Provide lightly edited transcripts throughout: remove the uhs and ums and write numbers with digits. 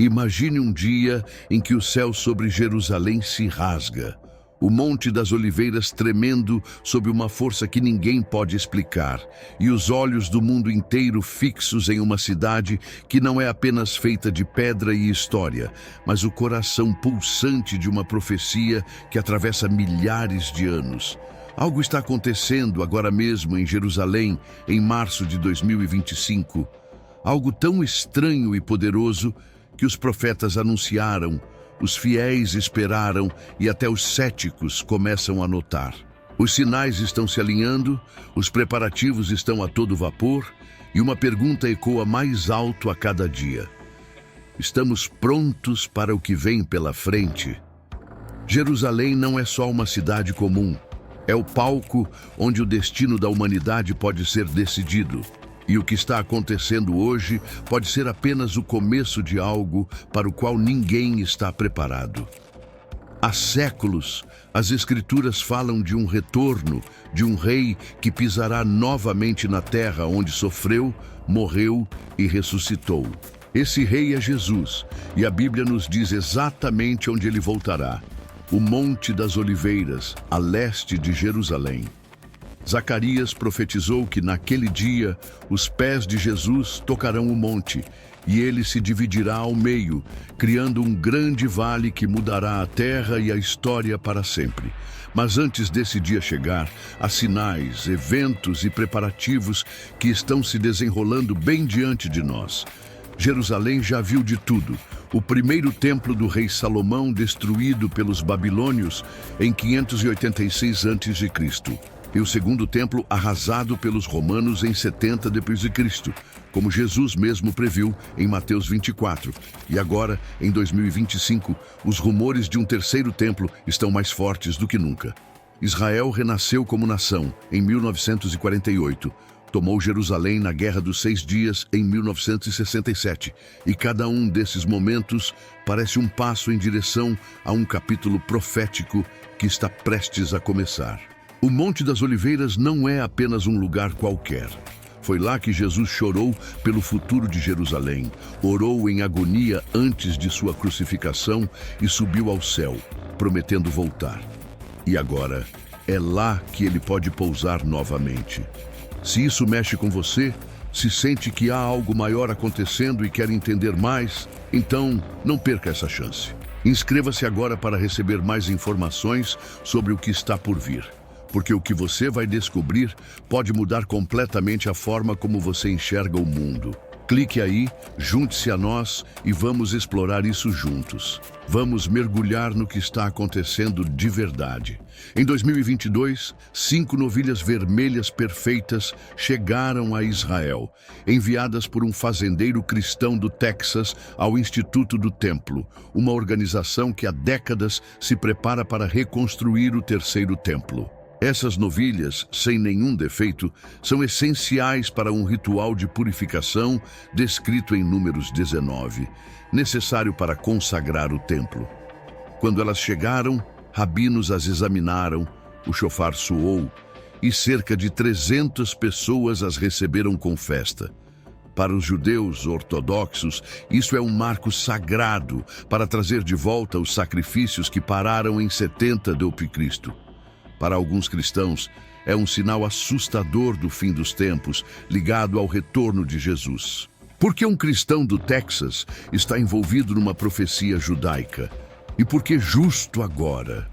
Imagine um dia em que o céu sobre Jerusalém se rasga, o Monte das Oliveiras tremendo sob uma força que ninguém pode explicar, e os olhos do mundo inteiro fixos em uma cidade que não é apenas feita de pedra e história, mas o coração pulsante de uma profecia que atravessa milhares de anos. Algo está acontecendo agora mesmo em Jerusalém, em março de 2025. Algo tão estranho e poderoso que os profetas anunciaram, os fiéis esperaram e até os céticos começam a notar. Os sinais estão se alinhando, os preparativos estão a todo vapor e uma pergunta ecoa mais alto a cada dia. Estamos prontos para o que vem pela frente? Jerusalém não é só uma cidade comum, é o palco onde o destino da humanidade pode ser decidido. E o que está acontecendo hoje pode ser apenas o começo de algo para o qual ninguém está preparado. Há séculos, as Escrituras falam de um retorno, de um rei que pisará novamente na terra onde sofreu, morreu e ressuscitou. Esse rei é Jesus, e a Bíblia nos diz exatamente onde ele voltará: o Monte das Oliveiras, a leste de Jerusalém. Zacarias profetizou que naquele dia os pés de Jesus tocarão o monte e ele se dividirá ao meio, criando um grande vale que mudará a terra e a história para sempre. Mas antes desse dia chegar, há sinais, eventos e preparativos que estão se desenrolando bem diante de nós. Jerusalém já viu de tudo. O primeiro templo do rei Salomão destruído pelos babilônios em 586 a.C. E o segundo templo arrasado pelos romanos em 70 d.C., como Jesus mesmo previu em Mateus 24. E agora, em 2025, os rumores de um terceiro templo estão mais fortes do que nunca. Israel renasceu como nação em 1948, tomou Jerusalém na Guerra dos 6 Dias em 1967, e cada um desses momentos parece um passo em direção a um capítulo profético que está prestes a começar. O Monte das Oliveiras não é apenas um lugar qualquer. Foi lá que Jesus chorou pelo futuro de Jerusalém, orou em agonia antes de sua crucificação e subiu ao céu, prometendo voltar. E agora, é lá que ele pode pousar novamente. Se isso mexe com você, se sente que há algo maior acontecendo e quer entender mais, então não perca essa chance. Inscreva-se agora para receber mais informações sobre o que está por vir. Porque o que você vai descobrir pode mudar completamente a forma como você enxerga o mundo. Clique aí, junte-se a nós e vamos explorar isso juntos. Vamos mergulhar no que está acontecendo de verdade. Em 2022, 5 novilhas vermelhas perfeitas chegaram a Israel, enviadas por um fazendeiro cristão do Texas ao Instituto do Templo, uma organização que há décadas se prepara para reconstruir o terceiro templo. Essas novilhas, sem nenhum defeito, são essenciais para um ritual de purificação descrito em Números 19, necessário para consagrar o templo. Quando elas chegaram, rabinos as examinaram, o chofar soou e cerca de 300 pessoas as receberam com festa. Para os judeus ortodoxos, isso é um marco sagrado para trazer de volta os sacrifícios que pararam em 70 d.C. Para alguns cristãos, é um sinal assustador do fim dos tempos, ligado ao retorno de Jesus. Por que um cristão do Texas está envolvido numa profecia judaica? E por que justo agora?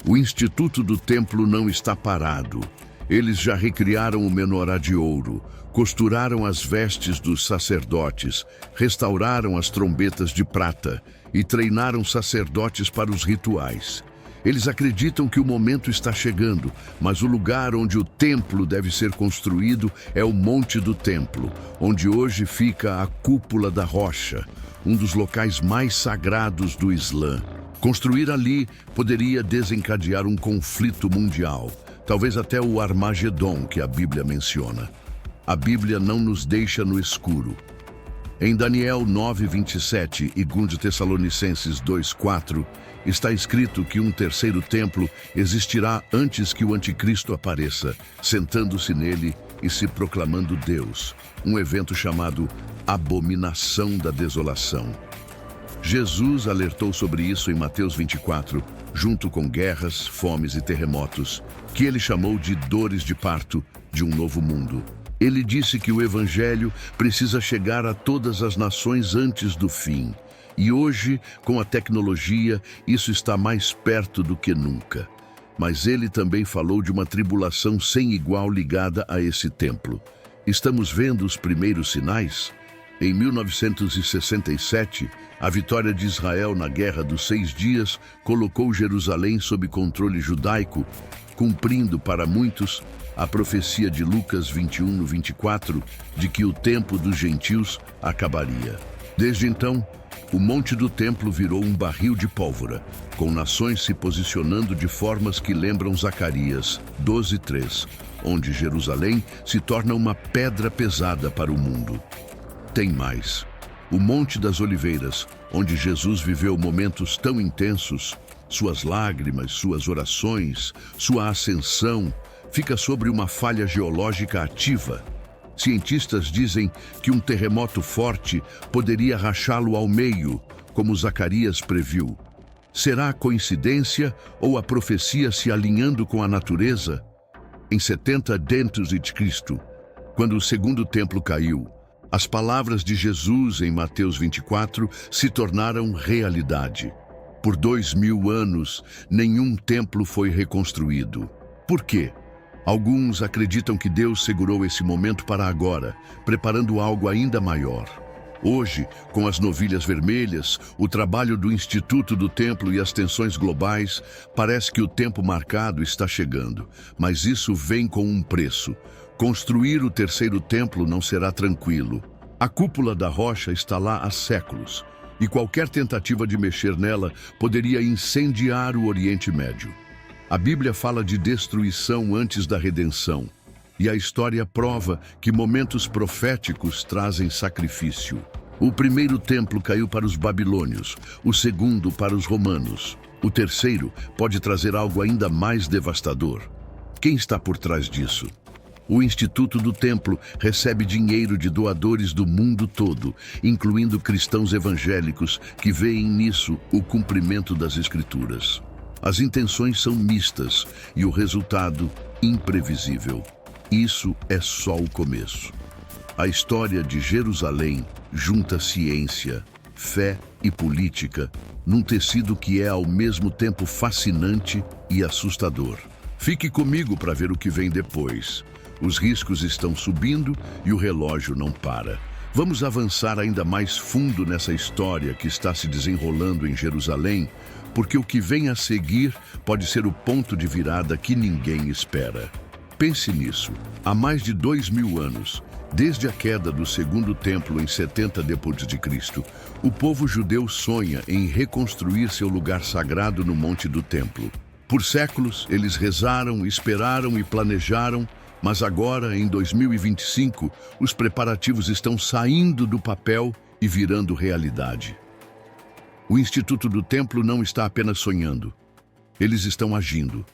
O Instituto do Templo não está parado. Eles já recriaram o menorá de ouro, costuraram as vestes dos sacerdotes, restauraram as trombetas de prata e treinaram sacerdotes para os rituais. Eles acreditam que o momento está chegando, mas o lugar onde o templo deve ser construído é o Monte do Templo, onde hoje fica a Cúpula da Rocha, um dos locais mais sagrados do Islã. Construir ali poderia desencadear um conflito mundial, talvez até o Armagedon que a Bíblia menciona. A Bíblia não nos deixa no escuro. Em Daniel 9:27 e 2 Tessalonicenses 2:4, está escrito que um terceiro templo existirá antes que o anticristo apareça, sentando-se nele e se proclamando Deus, um evento chamado Abominação da Desolação. Jesus alertou sobre isso em Mateus 24, junto com guerras, fomes e terremotos, que ele chamou de dores de parto de um novo mundo. Ele disse que o Evangelho precisa chegar a todas as nações antes do fim. E hoje, com a tecnologia, isso está mais perto do que nunca. Mas ele também falou de uma tribulação sem igual ligada a esse templo. Estamos vendo os primeiros sinais? Em 1967, a vitória de Israel na Guerra dos 6 Dias colocou Jerusalém sob controle judaico, cumprindo para muitos a profecia de Lucas 21:24 de que o tempo dos gentios acabaria. Desde então, o monte do templo virou um barril de pólvora, com nações se posicionando de formas que lembram Zacarias 12:3, onde Jerusalém se torna uma pedra pesada para o mundo. Tem mais. O Monte das Oliveiras, onde Jesus viveu momentos tão intensos, suas lágrimas, suas orações, sua ascensão, fica sobre uma falha geológica ativa. Cientistas dizem que um terremoto forte poderia rachá-lo ao meio, como Zacarias previu. Será coincidência ou a profecia se alinhando com a natureza? Em 70 d.C., quando o segundo templo caiu, as palavras de Jesus em Mateus 24 se tornaram realidade. Por 2000 anos, nenhum templo foi reconstruído. Por quê? Alguns acreditam que Deus segurou esse momento para agora, preparando algo ainda maior. Hoje, com as novilhas vermelhas, o trabalho do Instituto do Templo e as tensões globais, parece que o tempo marcado está chegando. Mas isso vem com um preço. Construir o terceiro templo não será tranquilo. A cúpula da rocha está lá há séculos, e qualquer tentativa de mexer nela poderia incendiar o Oriente Médio. A Bíblia fala de destruição antes da redenção, e a história prova que momentos proféticos trazem sacrifício. O primeiro templo caiu para os babilônios, o segundo para os romanos. O terceiro pode trazer algo ainda mais devastador. Quem está por trás disso? O Instituto do Templo recebe dinheiro de doadores do mundo todo, incluindo cristãos evangélicos que veem nisso o cumprimento das Escrituras. As intenções são mistas e o resultado imprevisível. Isso é só o começo. A história de Jerusalém junta ciência, fé e política num tecido que é ao mesmo tempo fascinante e assustador. Fique comigo para ver o que vem depois. Os riscos estão subindo e o relógio não para. Vamos avançar ainda mais fundo nessa história que está se desenrolando em Jerusalém, porque o que vem a seguir pode ser o ponto de virada que ninguém espera. Pense nisso. Há mais de 2000 anos, desde a queda do segundo templo em 70 d.C., o povo judeu sonha em reconstruir seu lugar sagrado no Monte do Templo. Por séculos, eles rezaram, esperaram e planejaram, mas agora, em 2025, os preparativos estão saindo do papel e virando realidade. O Instituto do Templo não está apenas sonhando. Eles estão agindo.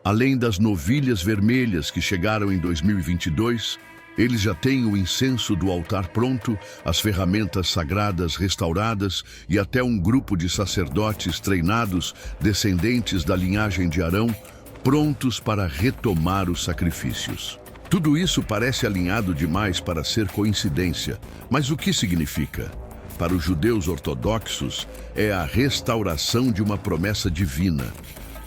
Além das novilhas vermelhas que chegaram em 2022, eles já têm o incenso do altar pronto, as ferramentas sagradas restauradas e até um grupo de sacerdotes treinados, descendentes da linhagem de Arão, prontos para retomar os sacrifícios. Tudo isso parece alinhado demais para ser coincidência, mas o que significa? Para os judeus ortodoxos, é a restauração de uma promessa divina.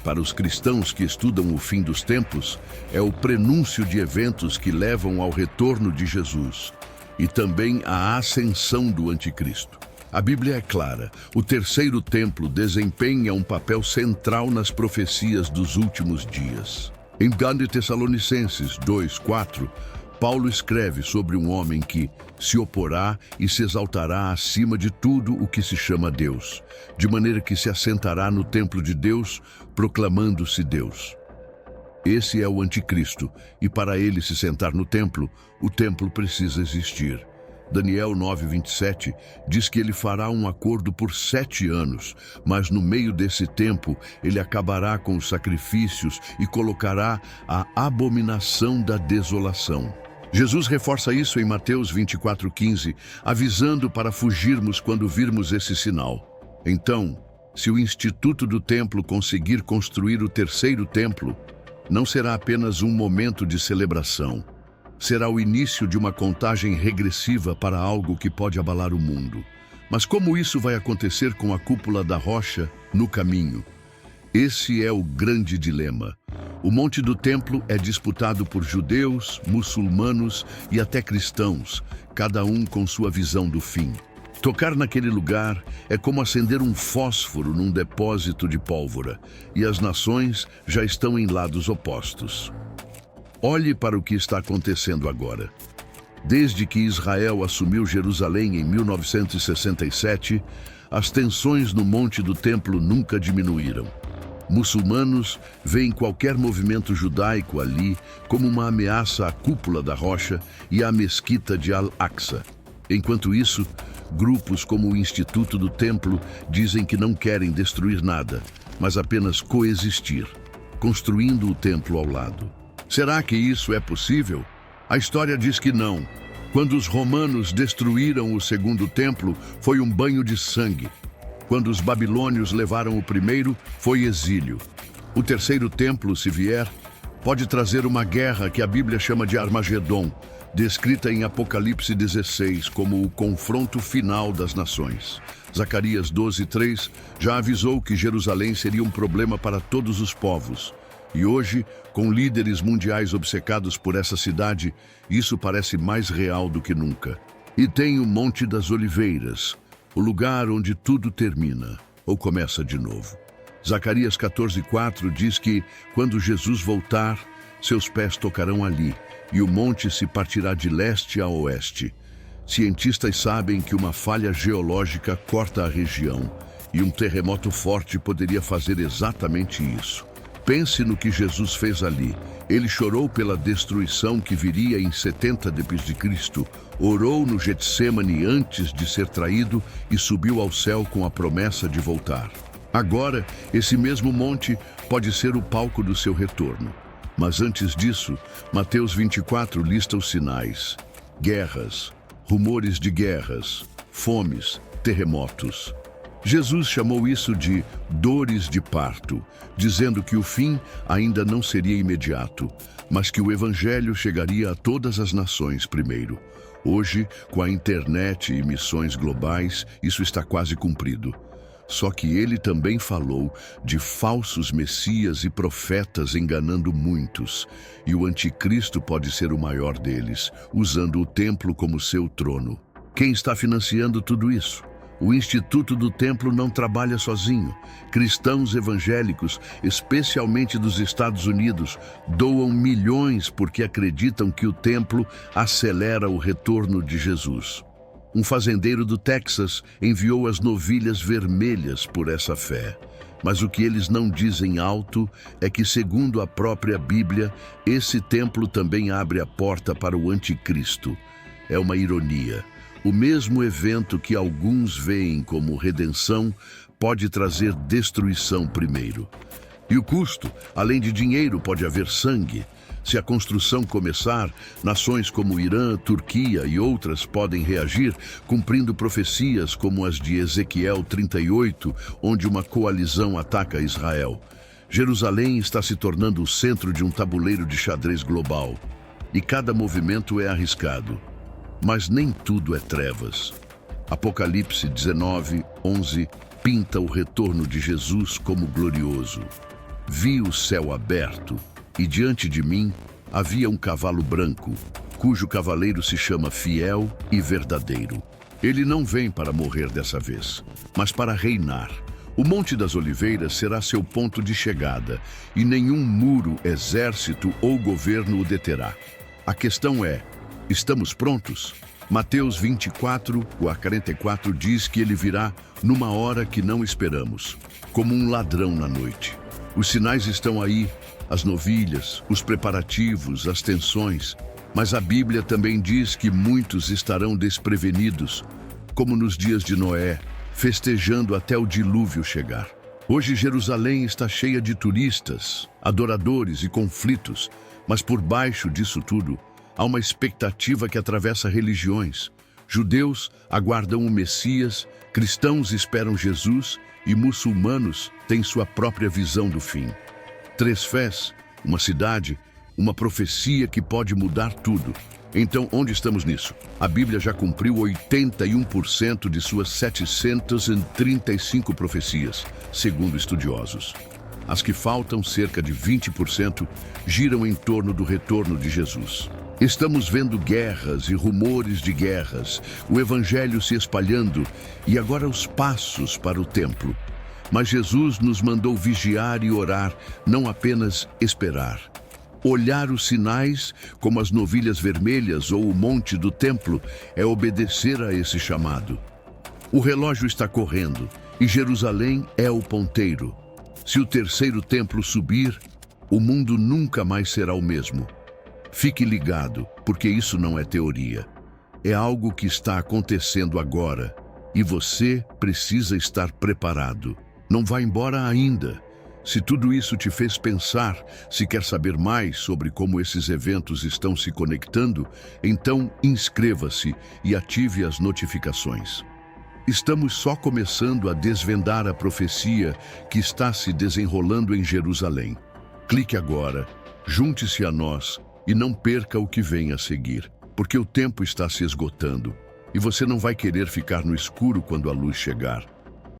Para os cristãos que estudam o fim dos tempos, é o prenúncio de eventos que levam ao retorno de Jesus e também à ascensão do Anticristo. A Bíblia é clara, o terceiro templo desempenha um papel central nas profecias dos últimos dias. Em 2 Tessalonicenses 2:4, Paulo escreve sobre um homem que se oporá e se exaltará acima de tudo o que se chama Deus, de maneira que se assentará no templo de Deus, proclamando-se Deus. Esse é o Anticristo, e para ele se sentar no templo, o templo precisa existir. Daniel 9:27 diz que ele fará um acordo por 7 anos, mas no meio desse tempo ele acabará com os sacrifícios e colocará a abominação da desolação. Jesus reforça isso em Mateus 24:15, avisando para fugirmos quando virmos esse sinal. Então, se o Instituto do Templo conseguir construir o terceiro templo, não será apenas um momento de celebração. Será o início de uma contagem regressiva para algo que pode abalar o mundo. Mas como isso vai acontecer com a cúpula da rocha no caminho? Esse é o grande dilema. O Monte do Templo é disputado por judeus, muçulmanos e até cristãos, cada um com sua visão do fim. Tocar naquele lugar é como acender um fósforo num depósito de pólvora, e as nações já estão em lados opostos. Olhe para o que está acontecendo agora. Desde que Israel assumiu Jerusalém em 1967, as tensões no Monte do Templo nunca diminuíram. Muçulmanos veem qualquer movimento judaico ali como uma ameaça à cúpula da rocha e à mesquita de Al-Aqsa. Enquanto isso, grupos como o Instituto do Templo dizem que não querem destruir nada, mas apenas coexistir, construindo o templo ao lado. Será que isso é possível? A história diz que não. Quando os romanos destruíram o segundo templo, foi um banho de sangue. Quando os babilônios levaram o primeiro, foi exílio. O terceiro templo, se vier, pode trazer uma guerra que a Bíblia chama de Armagedon, descrita em Apocalipse 16 como o confronto final das nações. Zacarias 12:3 já avisou que Jerusalém seria um problema para todos os povos. E hoje, com líderes mundiais obcecados por essa cidade, isso parece mais real do que nunca. E tem o Monte das Oliveiras, o lugar onde tudo termina, ou começa de novo. Zacarias 14:4 diz que, quando Jesus voltar, seus pés tocarão ali, e o monte se partirá de leste a oeste. Cientistas sabem que uma falha geológica corta a região, e um terremoto forte poderia fazer exatamente isso. Pense no que Jesus fez ali. Ele chorou pela destruição que viria em 70 d.C., orou no Getsêmani antes de ser traído e subiu ao céu com a promessa de voltar. Agora, esse mesmo monte pode ser o palco do seu retorno. Mas antes disso, Mateus 24 lista os sinais: guerras, rumores de guerras, fomes, terremotos. Jesus chamou isso de dores de parto, dizendo que o fim ainda não seria imediato, mas que o Evangelho chegaria a todas as nações primeiro. Hoje, com a internet e missões globais, isso está quase cumprido. Só que ele também falou de falsos messias e profetas enganando muitos, e o anticristo pode ser o maior deles, usando o templo como seu trono. Quem está financiando tudo isso? O Instituto do Templo não trabalha sozinho. Cristãos evangélicos, especialmente dos Estados Unidos, doam milhões porque acreditam que o templo acelera o retorno de Jesus. Um fazendeiro do Texas enviou as novilhas vermelhas por essa fé. Mas o que eles não dizem alto é que, segundo a própria Bíblia, esse templo também abre a porta para o anticristo. É uma ironia. O mesmo evento que alguns veem como redenção pode trazer destruição primeiro. E o custo, além de dinheiro, pode haver sangue. Se a construção começar, nações como Irã, Turquia e outras podem reagir, cumprindo profecias como as de Ezequiel 38, onde uma coalizão ataca Israel. Jerusalém está se tornando o centro de um tabuleiro de xadrez global. E cada movimento é arriscado. Mas nem tudo é trevas. Apocalipse 19:11 pinta o retorno de Jesus como glorioso. Vi o céu aberto, e diante de mim havia um cavalo branco, cujo cavaleiro se chama Fiel e Verdadeiro. Ele não vem para morrer dessa vez, mas para reinar. O Monte das Oliveiras será seu ponto de chegada, e nenhum muro, exército ou governo o deterá. A questão é: estamos prontos? Mateus 24:44 diz que ele virá numa hora que não esperamos, como um ladrão na noite. Os sinais estão aí, as novilhas, os preparativos, as tensões, mas a Bíblia também diz que muitos estarão desprevenidos, como nos dias de Noé, festejando até o dilúvio chegar. Hoje Jerusalém está cheia de turistas, adoradores e conflitos, mas por baixo disso tudo, há uma expectativa que atravessa religiões. Judeus aguardam o Messias Cristãos esperam Jesus e muçulmanos têm sua própria visão do fim. Três fés, uma cidade, uma profecia que pode mudar tudo. Então, onde estamos nisso? A Bíblia já cumpriu 81% de suas 735 profecias, segundo estudiosos. As que faltam, cerca de 20%, giram em torno do retorno de Jesus. Estamos vendo guerras e rumores de guerras, o evangelho se espalhando e agora os passos para o templo. Mas Jesus nos mandou vigiar e orar, não apenas esperar. Olhar os sinais, como as novilhas vermelhas ou o monte do templo, é obedecer a esse chamado. O relógio está correndo e Jerusalém é o ponteiro. Se o terceiro templo subir, o mundo nunca mais será o mesmo. Fique ligado, porque isso não é teoria. É algo que está acontecendo agora e você precisa estar preparado. Não vá embora ainda. Se tudo isso te fez pensar, se quer saber mais sobre como esses eventos estão se conectando, então inscreva-se e ative as notificações. Estamos só começando a desvendar a profecia que está se desenrolando em Jerusalém. Clique agora, junte-se a nós e não perca o que vem a seguir, porque o tempo está se esgotando e você não vai querer ficar no escuro quando a luz chegar.